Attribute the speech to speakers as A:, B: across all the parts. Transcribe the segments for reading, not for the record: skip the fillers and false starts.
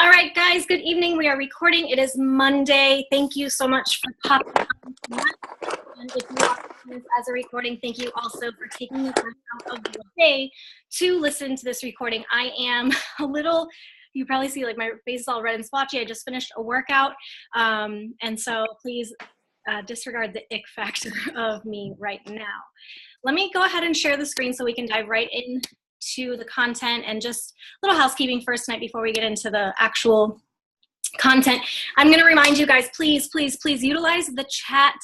A: All right, guys, good evening. We are recording. It is Monday. Thank you so much for popping on. And if you are listening as a recording, thank you also for taking the time out of your day to listen to this recording. I am a little, you probably see like my face is all red and splotchy. I just finished a workout. And so please disregard the ick factor of me right now. Let me go ahead and share the screen so we can dive right in to the content, and just a little housekeeping first tonight before we get into the actual content. I'm going to remind you guys, please utilize the chat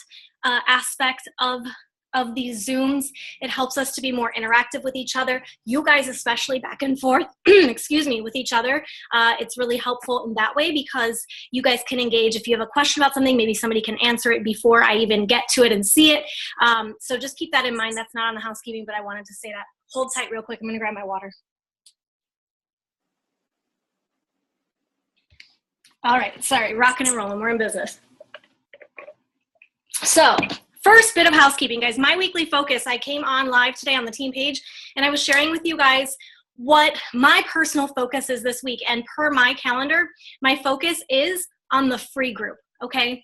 A: aspect of these Zooms. It helps us to be more interactive with each other. You guys, especially back and forth, excuse me, with each other. It's really helpful in that way because you guys can engage. If you have a question about something, maybe somebody can answer it before I even get to it and see it. So just keep that in mind. That's not on the housekeeping, but I wanted to say that. Hold tight real quick. I'm going to grab my water. All right. Sorry. Rocking and rolling. We're in business. So first bit of housekeeping, guys. My weekly focus, I came on live today on the team page, and I was sharing with you guys what my personal focus is this week. And per my calendar, my focus is on the free group, okay?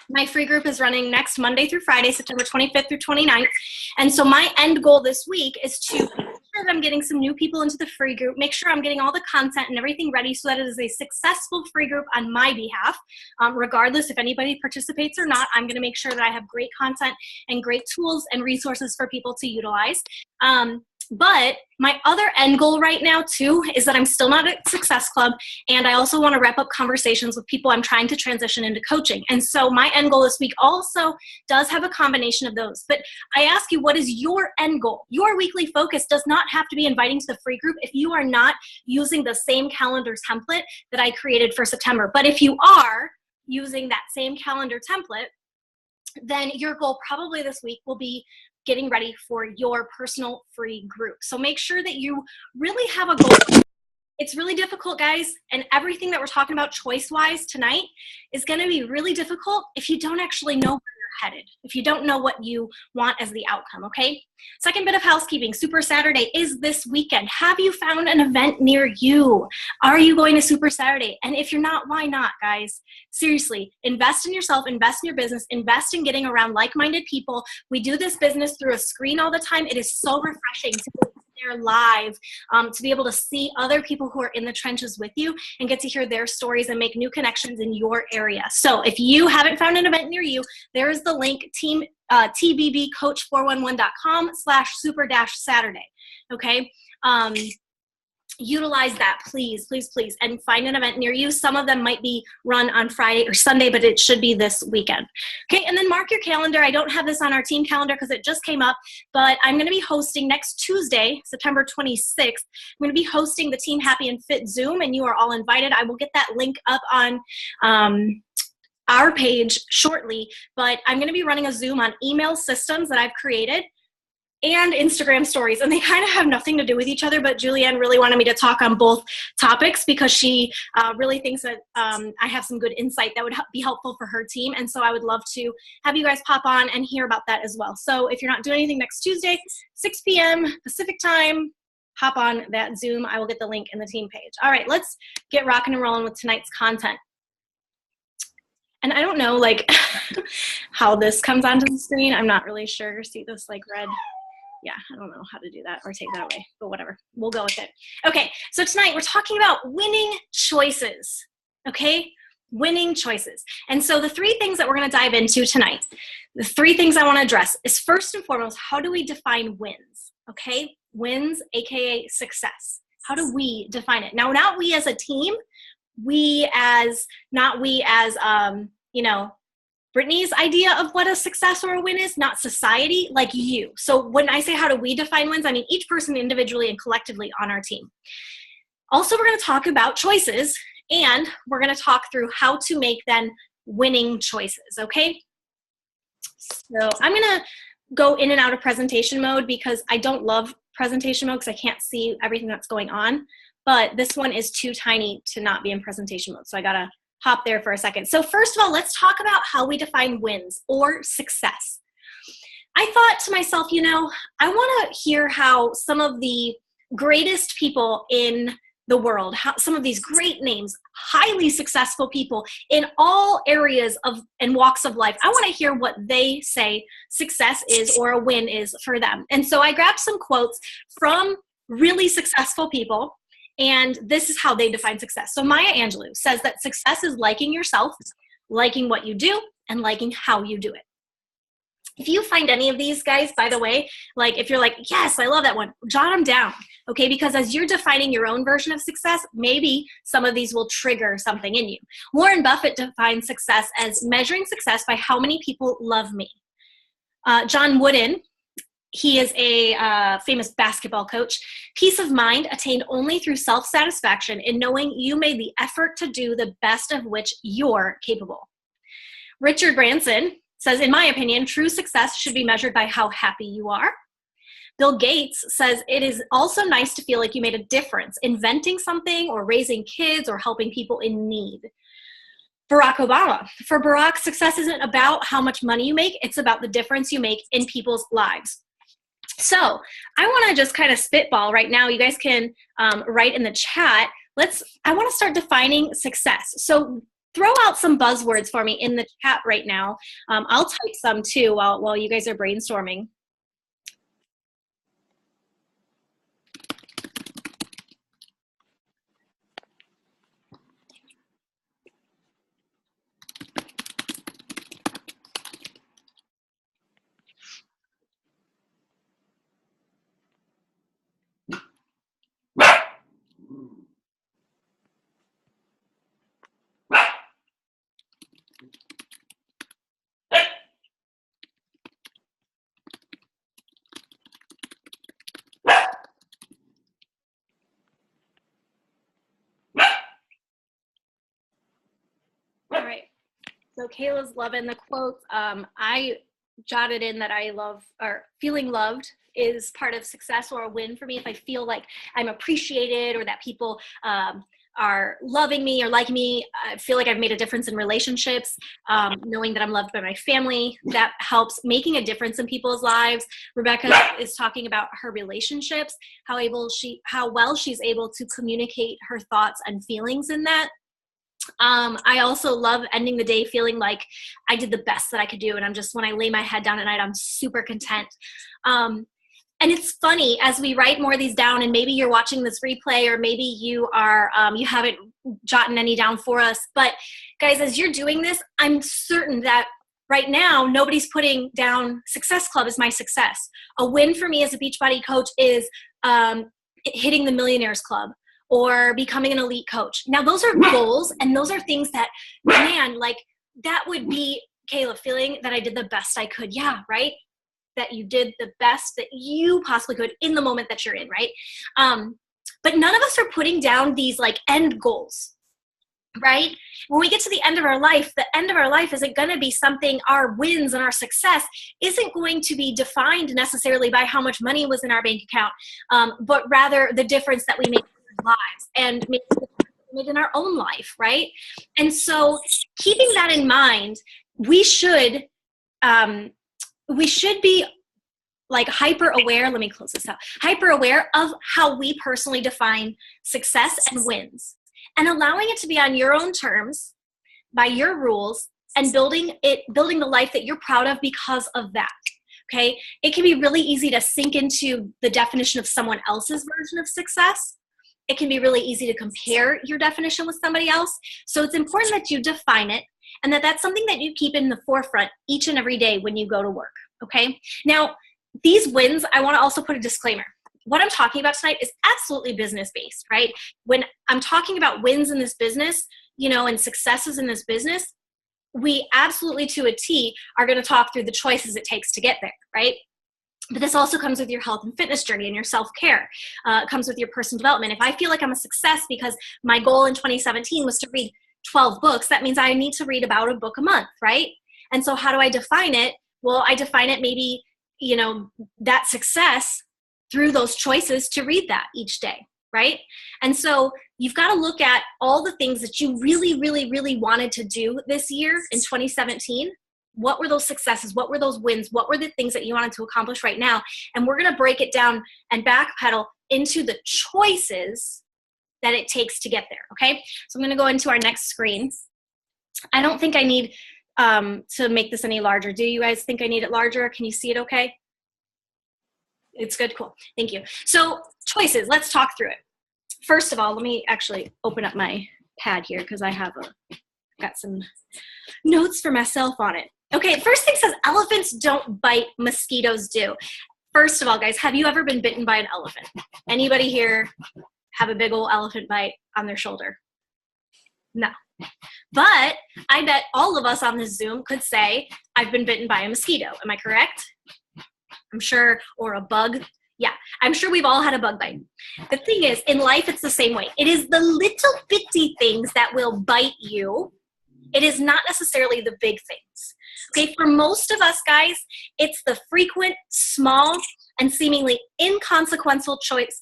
A: My free group is running next Monday through Friday, September 25th through 29th. And so my end goal this week is to make sure that I'm getting some new people into the free group, make sure I'm getting all the content and everything ready so that it is a successful free group on my behalf. Regardless if anybody participates or not, I'm going to make sure that I have great content and great tools and resources for people to utilize. But my other end goal right now too is that I'm still not at Success Club, and I also want to wrap up conversations with people I'm trying to transition into coaching. And so my end goal this week also does have a combination of those. But I ask you, what is your end goal? Your weekly focus does not have to be inviting to the free group if you are not using the same calendar template that I created for September. But if you are using that same calendar template, then your goal probably this week will be getting ready for your personal free group. So make sure that you really have a goal. It's really difficult, guys, and everything that we're talking about choice-wise tonight is going to be really difficult if you don't actually know where you're headed, if you don't know what you want as the outcome, okay? Second bit of housekeeping, Super Saturday is this weekend. Have you found an event near you? Are you going to Super Saturday? And if you're not, why not, guys? Seriously, invest in yourself, invest in your business, invest in getting around like-minded people. We do this business through a screen all the time. It is so refreshing to be there live, to be able to see other people who are in the trenches with you and get to hear their stories and make new connections in your area. So if you haven't found an event near you, there is the link, tbbcoach411.com/super-Saturday. Okay. Utilize that, please, and find an event near you. Some of them might be run on Friday or Sunday, but it should be this weekend. Okay, and then mark your calendar. I don't have this on our team calendar because it just came up, but I'm going to be hosting next Tuesday, September 26th. I'm going to be hosting the Team Happy and Fit Zoom, and you are all invited. I will get that link up on our page shortly, but I'm going to be running a Zoom on email systems that I've created and Instagram stories, and they kind of have nothing to do with each other, but Julianne really wanted me to talk on both topics because she really thinks that I have some good insight that would be helpful for her team, and so I would love to have you guys pop on and hear about that as well. So if you're not doing anything next Tuesday, 6 p.m. Pacific time, hop on that Zoom. I will get the link in the team page. All right, let's get rocking and rolling with tonight's content. And I don't know like how this comes onto the screen. I'm not really sure. See this like red? Yeah, I don't know how to do that or take that away, but whatever. We'll go with it. Okay, so tonight we're talking about winning choices, okay? Winning choices. And so the three things that we're going to dive into tonight, the three things I want to address is first and foremost, how do we define wins, okay? Wins, AKA success. How do we define it? Now, not we as a team, not we as, you know, Brittany's idea of what a success or a win is, not society, like you. So when I say how do we define wins, I mean each person individually and collectively on our team. Also, we're going to talk about choices, and we're going to talk through how to make then winning choices, okay? So I'm going to go in and out of presentation mode because I don't love presentation mode because I can't see everything that's going on, but this one is too tiny to not be in presentation mode, so I got to hop there for a second. So first of all, let's talk about how we define wins or success. I thought to myself, you know, I want to hear how some of the greatest people in the world, some of these great names, highly successful people in all areas of and walks of life. I want to hear what they say success is or a win is for them. And so I grabbed some quotes from really successful people, and this is how they define success. So Maya Angelou says that success is liking yourself, liking what you do, and liking how you do it. If you find any of these, guys, by the way, like if you're like, yes, I love that one, jot them down, okay? Because as you're defining your own version of success, maybe some of these will trigger something in you. Warren Buffett defines success as measuring success by how many people love me. John Wooden, he is a famous basketball coach. Peace of mind attained only through self-satisfaction in knowing you made the effort to do the best of which you're capable. Richard Branson says, in my opinion, true success should be measured by how happy you are. Bill Gates says, it is also nice to feel like you made a difference, inventing something or raising kids or helping people in need. Barack Obama, for Barack, success isn't about how much money you make, it's about the difference you make in people's lives. So I want to just kind of spitball right now. You guys can write in the chat. I want to start defining success. So throw out some buzzwords for me in the chat right now. I'll type some too while you guys are brainstorming. All right, so Kayla's loving the quotes. I jotted in that I love, or feeling loved is part of success or a win for me. If I feel like I'm appreciated or that people are loving me or like me, I feel like I've made a difference in relationships, knowing that I'm loved by my family, that helps making a difference in people's lives. Rebecca is talking about her relationships, how well she's able to communicate her thoughts and feelings in that. I also love ending the day feeling like I did the best that I could do. And when I lay my head down at night, I'm super content. And it's funny, as we write more of these down, and maybe you're watching this replay, or maybe you are, you haven't jotted any down for us. But guys, as you're doing this, I'm certain that right now, nobody's putting down Success Club as my success. A win for me as a Beachbody coach is hitting the Millionaires Club, or becoming an elite coach. Now, those are goals, and those are things that, man, like that would be, Kayla, feeling that I did the best I could. Yeah, right? That you did the best that you possibly could in the moment that you're in, right? But none of us are putting down these like end goals, right? When we get to the end of our life, the end of our life isn't going to be something, our wins and our success isn't going to be defined necessarily by how much money was in our bank account, but rather the difference that we made lives and make it in our own life, right? And so keeping that in mind, we should be like hyper aware, let me close this out, hyper aware of how we personally define success and wins, and allowing it to be on your own terms, by your rules, and building the life that you're proud of because of that. Okay? It can be really easy to sink into the definition of someone else's version of success. It can be really easy to compare your definition with somebody else. So it's important that you define it, and that's something that you keep in the forefront each and every day when you go to work, okay? Now, these wins, I wanna also put a disclaimer. What I'm talking about tonight is absolutely business-based, right? When I'm talking about wins in this business, and successes in this business, we absolutely to a T are gonna talk through the choices it takes to get there, right? But this also comes with your health and fitness journey and your self-care. It comes with your personal development. If I feel like I'm a success because my goal in 2017 was to read 12 books, that means I need to read about a book a month, right? And so how do I define it? Well, I define it maybe, that success through those choices to read that each day, right? And so you've got to look at all the things that you really, really, really wanted to do this year in 2017. What were those successes? What were those wins? What were the things that you wanted to accomplish right now? And we're going to break it down and backpedal into the choices that it takes to get there, okay? So I'm gonna go into our next screen. I don't think I need to make this any larger. Do you guys think I need it larger? Can you see it okay? It's good, cool, thank you. So choices, let's talk through it. First of all, let me actually open up my pad here because I have got some notes for myself on it. Okay, first thing says elephants don't bite, mosquitoes do. First of all, guys, have you ever been bitten by an elephant? Anybody here have a big old elephant bite on their shoulder? No. But I bet all of us on this Zoom could say, I've been bitten by a mosquito. Am I correct? I'm sure, or a bug. Yeah, I'm sure we've all had a bug bite. The thing is, in life, it's the same way. It is the little bitty things that will bite you. It is not necessarily the big things. Okay, for most of us guys, it's the frequent, small, and seemingly inconsequential choices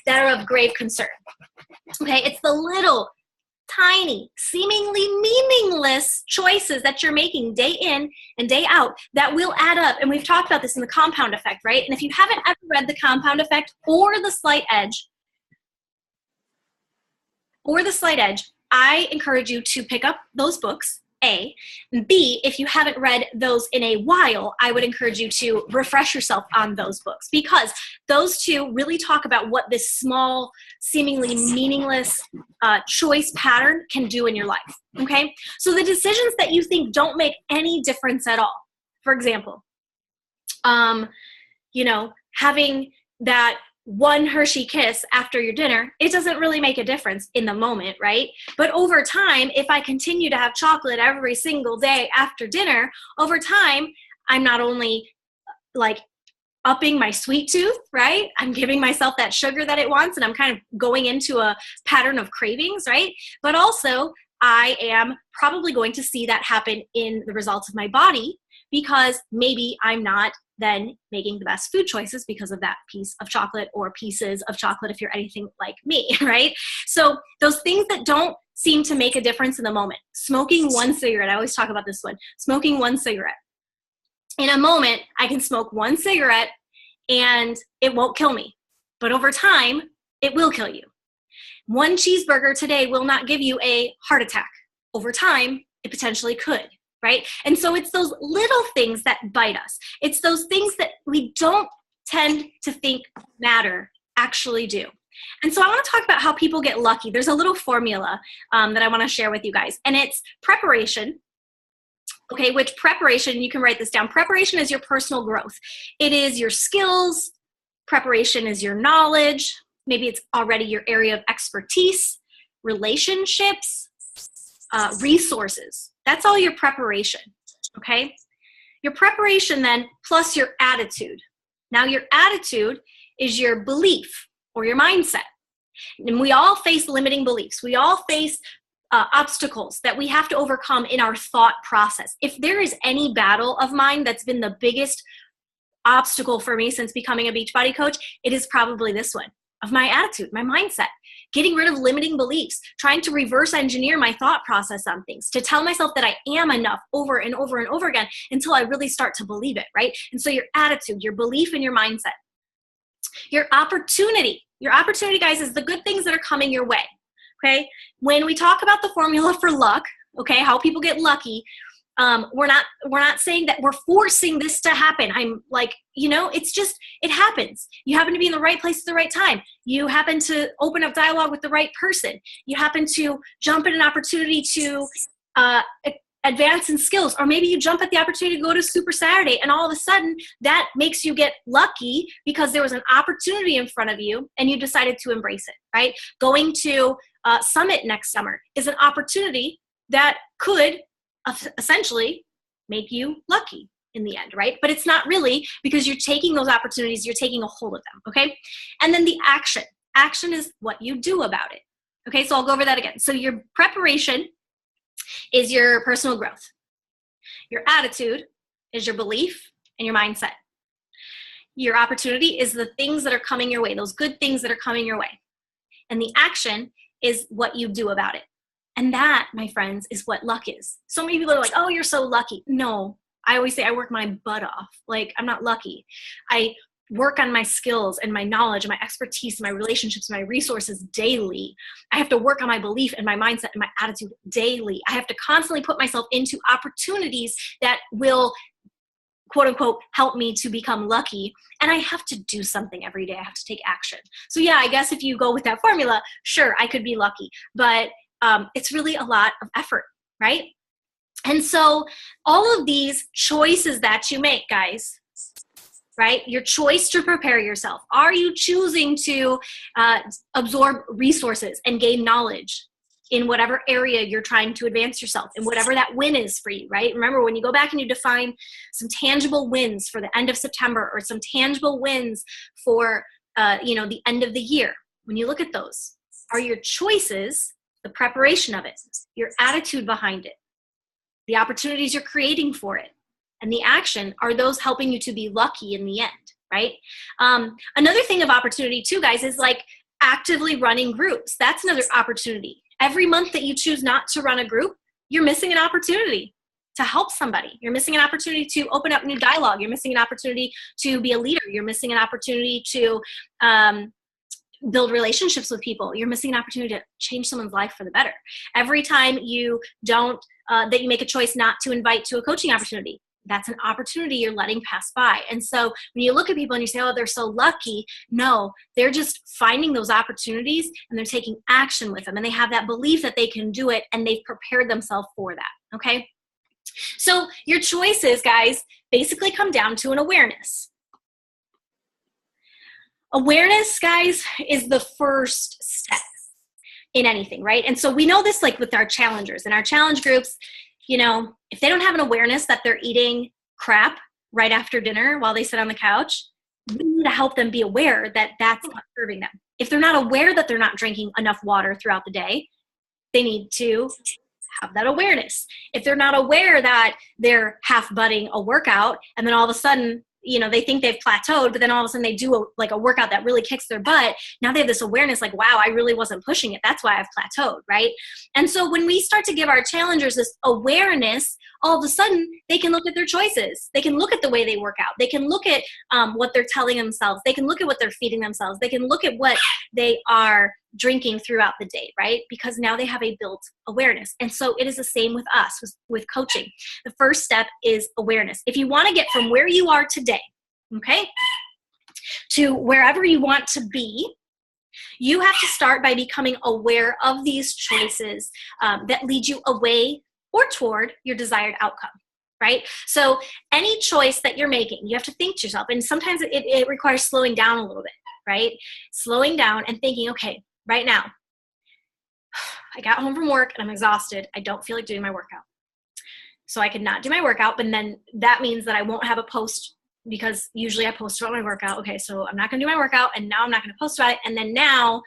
A: that are of grave concern. Okay, it's the little, tiny, seemingly meaningless choices that you're making day in and day out that will add up. And we've talked about this in the compound effect, right? And if you haven't ever read the compound effect or the slight edge, I encourage you to pick up those books, A. And B, if you haven't read those in a while, I would encourage you to refresh yourself on those books because those two really talk about what this small, seemingly meaningless choice pattern can do in your life, okay? So the decisions that you think don't make any difference at all, for example, you know, having that one Hershey Kiss after your dinner, it doesn't really make a difference in the moment, right? But over time, if I continue to have chocolate every single day after dinner, over time, I'm not only like upping my sweet tooth, right? I'm giving myself that sugar that it wants and I'm kind of going into a pattern of cravings, right? But also, I am probably going to see that happen in the results of my body because maybe I'm not then making the best food choices because of that piece of chocolate or pieces of chocolate if you're anything like me, right? So those things that don't seem to make a difference in the moment. Smoking one cigarette, I always talk about this one, smoking one cigarette. In a moment, I can smoke one cigarette and it won't kill me. But over time, it will kill you. One cheeseburger today will not give you a heart attack. Over time, it potentially could. Right? And so it's those little things that bite us. It's those things that we don't tend to think matter actually do. And so I want to talk about how people get lucky. There's a little formula that I want to share with you guys. And it's preparation. Okay, which preparation, you can write this down. Preparation is your personal growth. It is your skills. Preparation is your knowledge. Maybe it's already your area of expertise, relationships, resources. That's all your preparation, okay? Your preparation then plus your attitude. Now your attitude is your belief or your mindset. And we all face limiting beliefs. We all face obstacles that we have to overcome in our thought process. If there is any battle of mine that's been the biggest obstacle for me since becoming a Beachbody coach, it is probably this one, of my attitude, my mindset. Getting rid of limiting beliefs, trying to reverse engineer my thought process on things, to tell myself that I am enough over and over and over again until I really start to believe it, right? And so your attitude, your belief, and your mindset. Your opportunity, guys, is the good things that are coming your way, okay? When we talk about the formula for luck, okay, how people get lucky, we're not saying that we're forcing this to happen. I'm like, you know, it's just, it happens. You happen to be in the right place at the right time. You happen to open up dialogue with the right person. You happen to jump at an opportunity to advance in skills, or maybe you jump at the opportunity to go to Super Saturday and all of a sudden that makes you get lucky because there was an opportunity in front of you and you decided to embrace it, right? Going to Summit next summer is an opportunity that could essentially make you lucky in the end, right? But it's not really, because you're taking those opportunities, you're taking a hold of them, okay? And then the action. Action is what you do about it. Okay, so I'll go over that again. So your preparation is your personal growth. Your attitude is your belief and your mindset. Your opportunity is the things that are coming your way, those good things that are coming your way. And the action is what you do about it. And that, my friends, is what luck is. So many people are like, oh, you're so lucky. No, I always say I work my butt off. Like, I'm not lucky. I work on my skills and my knowledge and my expertise and my relationships and my resources daily. I have to work on my belief and my mindset and my attitude daily. I have to constantly put myself into opportunities that will, quote unquote, help me to become lucky. And I have to do something every day. I have to take action. So yeah, I guess if you go with that formula, sure, I could be lucky, but it's really a lot of effort, right? And so all of these choices that you make, guys, right? Your choice to prepare yourself. Are you choosing to absorb resources and gain knowledge in whatever area you're trying to advance yourself, and whatever that win is for you, right? Remember, when you go back and you define some tangible wins for the end of September, or some tangible wins for the end of the year, when you look at those, are your choices the preparation of it, your attitude behind it, the opportunities you're creating for it, and the action, are those helping you to be lucky in the end, right? Another thing of opportunity too, guys, is like actively running groups. That's another opportunity. Every month that you choose not to run a group, you're missing an opportunity to help somebody. You're missing an opportunity to open up new dialogue. You're missing an opportunity to be a leader. You're missing an opportunity to build relationships with people. You're missing an opportunity to change someone's life for the better. Every time you don't, that you make a choice not to invite to a coaching opportunity, that's an opportunity you're letting pass by. And so when you look at people and you say, oh, they're so lucky, no, they're just finding those opportunities and they're taking action with them. And they have that belief that they can do it, and they've prepared themselves for that, okay? So your choices, guys, basically come down to an awareness. Awareness, guys, is the first step in anything, right? And so we know this like with our challengers. In our challenge groups, if they don't have an awareness that they're eating crap right after dinner while they sit on the couch, we need to help them be aware that that's not serving them. If they're not aware that they're not drinking enough water throughout the day, they need to have that awareness. If they're not aware that they're half butting a workout and then all of a sudden, they think they've plateaued, but then all of a sudden they do a workout that really kicks their butt. Now they have this awareness like, wow, I really wasn't pushing it. That's why I've plateaued, right? And so when we start to give our challengers this awareness, all of a sudden they can look at their choices. They can look at the way they work out. They can look at what they're telling themselves. They can look at what they're feeding themselves. They can look at what they are drinking throughout the day, right? Because now they have a built awareness. And so it is the same with us, with coaching. The first step is awareness. If you want to get from where you are today, okay, to wherever you want to be, you have to start by becoming aware of these choices that lead you away or toward your desired outcome, right? So any choice that you're making, you have to think to yourself, and sometimes it requires slowing down a little bit, right? Slowing down and thinking, okay, right now, I got home from work and I'm exhausted. I don't feel like doing my workout. So I could not do my workout, but then that means that I won't have a post, because usually I post about my workout. Okay, so I'm not going to do my workout, and now I'm not going to post about it. And then now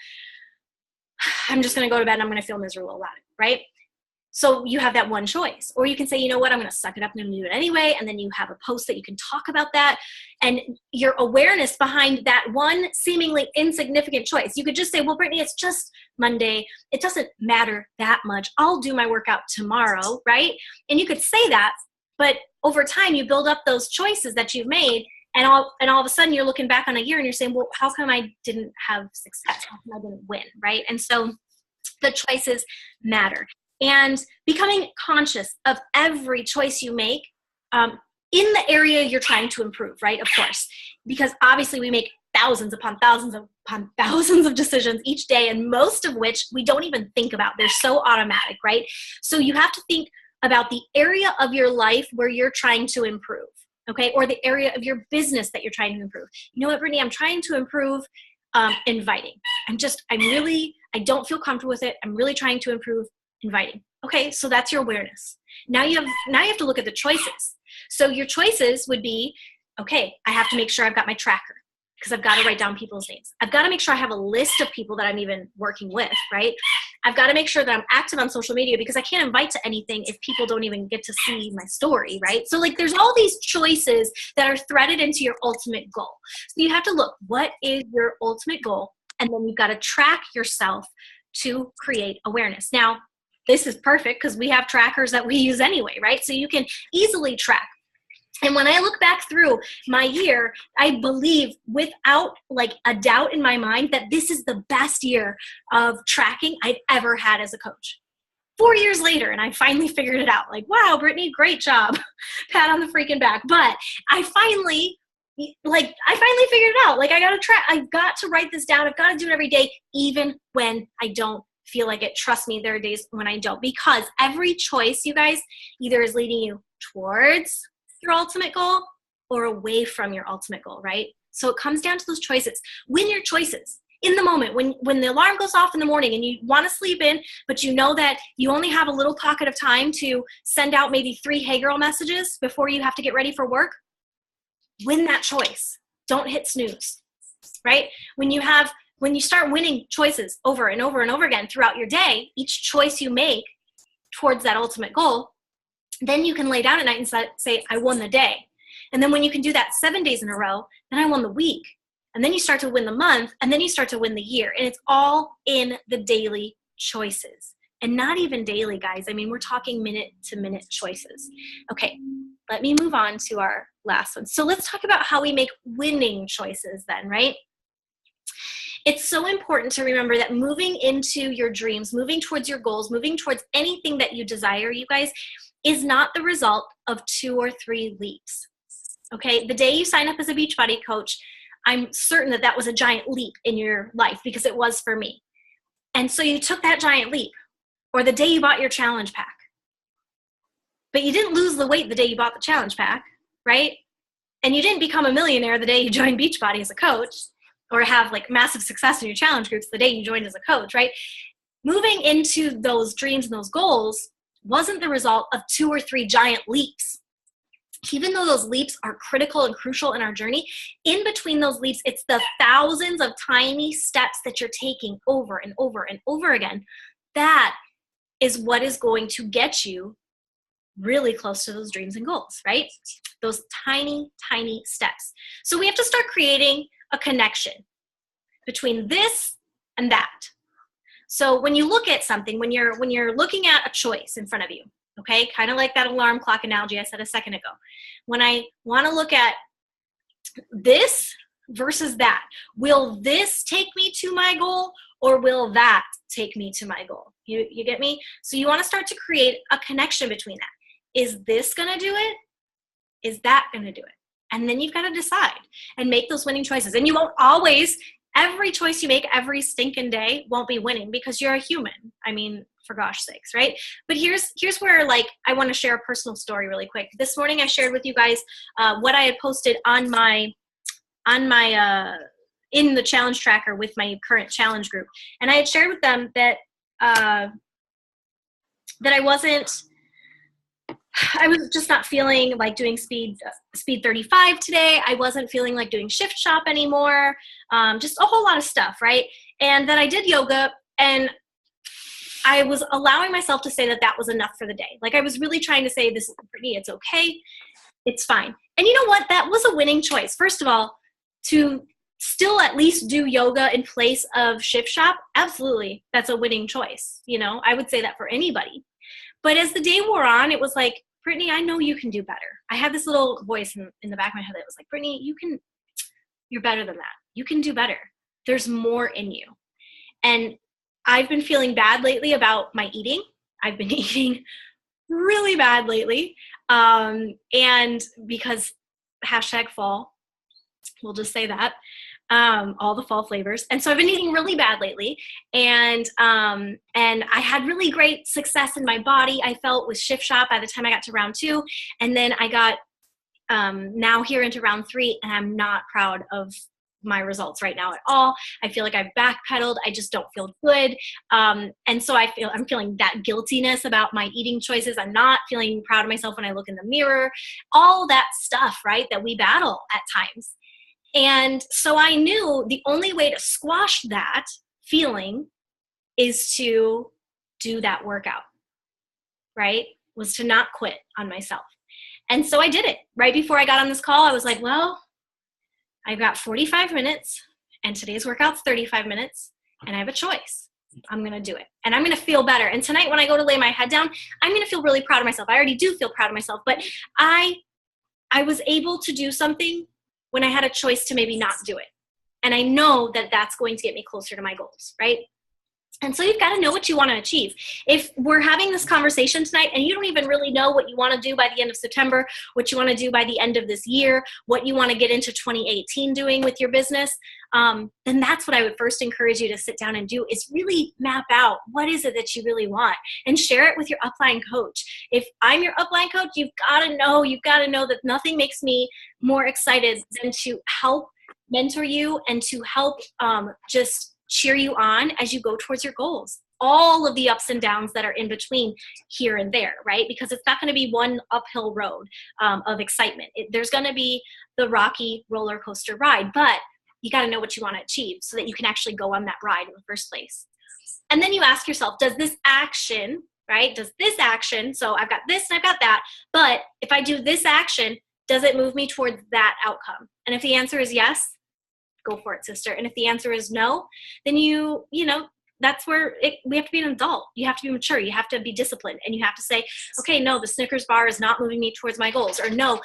A: I'm just going to go to bed and I'm going to feel miserable about it, right? So you have that one choice. Or you can say, you know what, I'm going to suck it up and I'm going to do it anyway. And then you have a post that you can talk about that. And your awareness behind that one seemingly insignificant choice. You could just say, well, Brittany, it's just Monday. It doesn't matter that much. I'll do my workout tomorrow, right? And you could say that, but over time you build up those choices that you've made. And all of a sudden you're looking back on a year and you're saying, well, how come I didn't have success? How come I didn't win, right? And so the choices matter. And becoming conscious of every choice you make in the area you're trying to improve, right? Of course, because obviously we make thousands upon thousands upon thousands of decisions each day, and most of which we don't even think about. They're so automatic, right? So you have to think about the area of your life where you're trying to improve, okay? Or the area of your business that you're trying to improve. You know what, Brittany, I'm trying to improve inviting. I don't feel comfortable with it. I'm really trying to improve inviting. Okay, so that's your awareness. Now you have to look at the choices. So your choices would be, okay, I have to make sure I've got my tracker, because I've got to write down people's names. I've got to make sure I have a list of people that I'm even working with, right? I've got to make sure that I'm active on social media, because I can't invite to anything if people don't even get to see my story, right? So like there's all these choices that are threaded into your ultimate goal. So you have to look, what is your ultimate goal? And then you've got to track yourself to create awareness. Now, this is perfect because we have trackers that we use anyway, right? So you can easily track And when I look back through my year, I believe without like a doubt in my mind that this is the best year of tracking I've ever had as a coach. 4 years later, and I finally figured it out. Like, wow, Brittany, great job. Pat on the freaking back. But I finally figured it out. Like, I've got to write this down. I've got to do it every day, even when I don't feel like it. Trust me, there are days when I don't, because every choice, you guys, either is leading you towards your ultimate goal or away from your ultimate goal, right? So it comes down to those choices. Win your choices in the moment. When the alarm goes off in the morning and you want to sleep in, but you know that you only have a little pocket of time to send out maybe 3 Hey Girl messages before you have to get ready for work, win that choice. Don't hit snooze, right? When you start winning choices over and over and over again throughout your day, each choice you make towards that ultimate goal, then you can lay down at night and say, I won the day. And then when you can do that 7 days in a row, then I won the week. And then you start to win the month, and then you start to win the year. And it's all in the daily choices. And not even daily, guys. I mean, we're talking minute-to-minute choices. Okay, let me move on to our last one. So let's talk about how we make winning choices then, right? It's so important to remember that moving into your dreams, moving towards your goals, moving towards anything that you desire, you guys, is not the result of 2 or 3 leaps. Okay, the day you sign up as a Beachbody coach, I'm certain that was a giant leap in your life, because it was for me. And so you took that giant leap, or the day you bought your challenge pack. But you didn't lose the weight the day you bought the challenge pack, right? And you didn't become a millionaire the day you joined Beachbody as a coach, or have like massive success in your challenge groups the day you joined as a coach, right? Moving into those dreams and those goals wasn't the result of 2 or 3 giant leaps. Even though those leaps are critical and crucial in our journey, in between those leaps, it's the thousands of tiny steps that you're taking over and over and over again. That is what is going to get you really close to those dreams and goals, right? Those tiny, tiny steps. So we have to start creating a connection between this and that. So when you look at something, when you're looking at a choice in front of you, okay, kind of like that alarm clock analogy I said a second ago. When I want to look at this versus that, will this take me to my goal, or will that take me to my goal? You get me? So you want to start to create a connection between that. Is this going to do it? Is that going to do it? And then you've got to decide and make those winning choices. And you won't always, every choice you make every stinking day won't be winning, because you're a human. I mean, for gosh sakes, right? But here's where, like, I want to share a personal story really quick. This morning I shared with you guys what I had posted on my in the challenge tracker with my current challenge group. And I had shared with them that I was just not feeling like doing speed 35 today. I wasn't feeling like doing shift shop anymore. Just a whole lot of stuff, right? And then I did yoga, and I was allowing myself to say that was enough for the day. Like, I was really trying to say, this is Brittany, it's okay, it's fine. And you know what? That was a winning choice. First of all, to still at least do yoga in place of shift shop, absolutely, that's a winning choice. You know, I would say that for anybody. But as the day wore on, it was like, Brittany, I know you can do better. I had this little voice in the back of my head that was like, Brittany, you're better than that. You can do better. There's more in you. And I've been feeling bad lately about my eating. I've been eating really bad lately. And because #fall, we'll just say that, all the fall flavors. And so I've been eating really bad lately. And I had really great success in my body, I felt, with shift shop by the time I got to round 2. And then I got now here into round 3, and I'm not proud of my results right now at all. I feel like I've backpedaled. I just don't feel good. And so I'm feeling that guiltiness about my eating choices. I'm not feeling proud of myself when I look in the mirror, all that stuff, right, that we battle at times. And so I knew the only way to squash that feeling is to do that workout, right? Was to not quit on myself. And so I did it. Right before I got on this call, I was like, well, I've got 45 minutes, and today's workout's 35 minutes, and I have a choice. I'm going to do it, and I'm going to feel better. And tonight when I go to lay my head down, I'm going to feel really proud of myself. I already do feel proud of myself, but I I was able to do something when I had a choice to maybe not do it. And I know that that's going to get me closer to my goals, right? And so you've got to know what you want to achieve. If we're having this conversation tonight and you don't even really know what you want to do by the end of September, what you want to do by the end of this year, what you want to get into 2018 doing with your business, then that's what I would first encourage you to sit down and do, is really map out what is it that you really want and share it with your upline coach. If I'm your upline coach, you've got to know that nothing makes me more excited than to help mentor you and to help just cheer you on as you go towards your goals. All of the ups and downs that are in between here and there, right? Because it's not going to be one uphill road of excitement. There's going to be the rocky roller coaster ride, but you got to know what you want to achieve so that you can actually go on that ride in the first place. And then you ask yourself, does this action, so I've got this and I've got that, but if I do this action, does it move me towards that outcome? And if the answer is yes, go for it, sister. And if the answer is no, then you know, that's where we have to be an adult. You have to be mature. You have to be disciplined. And you have to say, okay, no, the Snickers bar is not moving me towards my goals. Or no,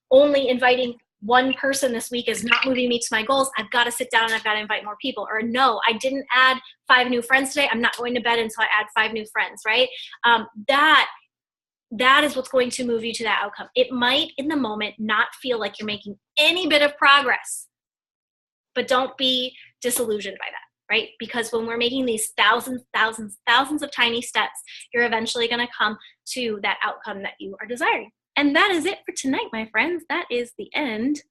A: only inviting one person this week is not moving me to my goals. I've got to sit down and I've got to invite more people. Or no, I didn't add 5 new friends today. I'm not going to bed until I add 5 new friends, right? That is what's going to move you to that outcome. It might, in the moment, not feel like you're making any bit of progress, but don't be disillusioned by that, right? Because when we're making these thousands of tiny steps, you're eventually going to come to that outcome that you are desiring. And that is it for tonight, my friends. That is the end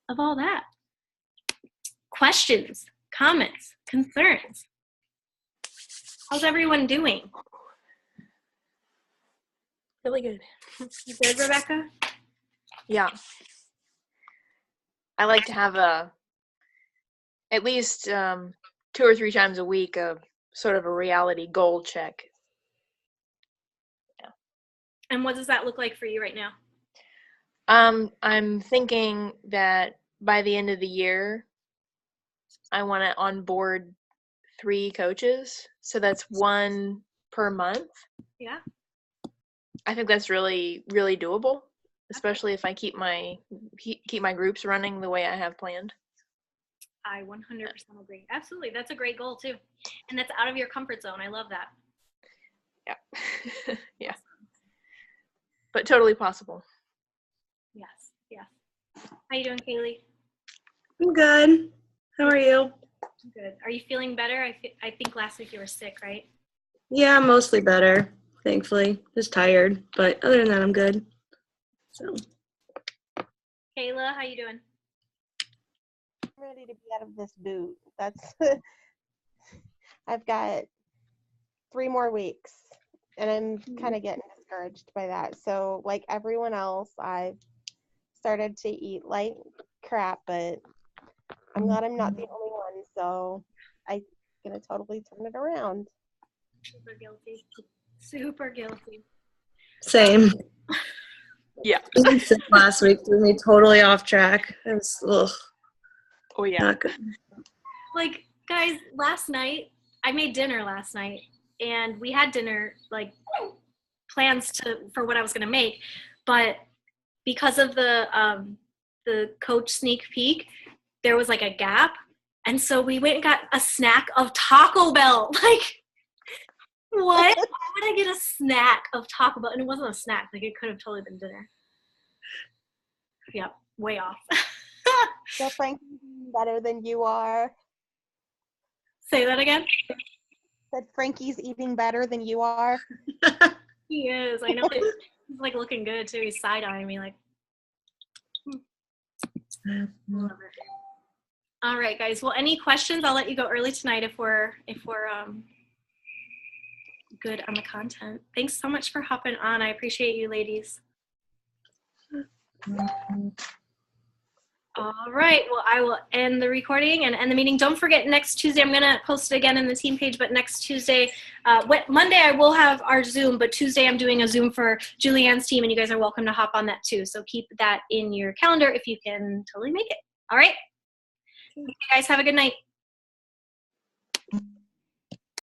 A: of all that. Questions, comments, concerns? How's everyone doing?
B: Really good.
A: You good, Rebecca?
B: Yeah. I like to have at least 2 or 3 times a week a sort of a reality goal check. Yeah.
A: And what does that look like for you right now?
B: I'm thinking that by the end of the year, I want to onboard 3 coaches. So that's 1 per month.
A: Yeah.
B: I think that's really, really doable, especially if I keep my groups running the way I have planned.
A: I 100% agree. Absolutely. That's a great goal too. And that's out of your comfort zone. I love that.
B: Yeah. Yeah. But totally possible.
A: Yes. Yes. How you doing, Kaylee?
C: I'm good. How are you?
A: Good. Are you feeling better? I think last week you were sick, right?
C: Yeah, mostly better, thankfully. Just tired, but other than that, I'm good. So.
A: Kayla, how you doing?
D: I'm ready to be out of this boot. That's I've got 3 more weeks, and I'm kind of getting discouraged by that. So, like everyone else, I've started to eat like crap, but I'm glad I'm not the only one. So, I'm gonna totally turn it around.
A: Super guilty. Super guilty.
C: Same.
B: Yeah.
C: Being sick last week threw me totally off track. It was,
B: Oh yeah.
C: not good.
A: Like, guys, last night, I made dinner last night, and we had dinner, like, plans for what I was going to make, but because of the coach sneak peek, there was, like, a gap, and so we went and got a snack of Taco Bell. Like, what? Why would I get a snack of Taco Bell? And it wasn't a snack. Like, it could have totally been dinner. Yep, way off.
D: So Frankie's eating better than you are.
A: Say that again?
D: Said Frankie's eating better than you are.
A: He is. I know. He's like looking good too. He's side-eyeing me like. Love it. All right, guys. Well, any questions? I'll let you go early tonight if we're good on the content. Thanks so much for hopping on. I appreciate you, ladies. All right. Well, I will end the recording and end the meeting. Don't forget, next Tuesday, I'm going to post it again in the team page, but next Tuesday, Monday, I will have our Zoom, but Tuesday, I'm doing a Zoom for Julianne's team, and you guys are welcome to hop on that too. So keep that in your calendar if you can totally make it. All right. You guys have a good night.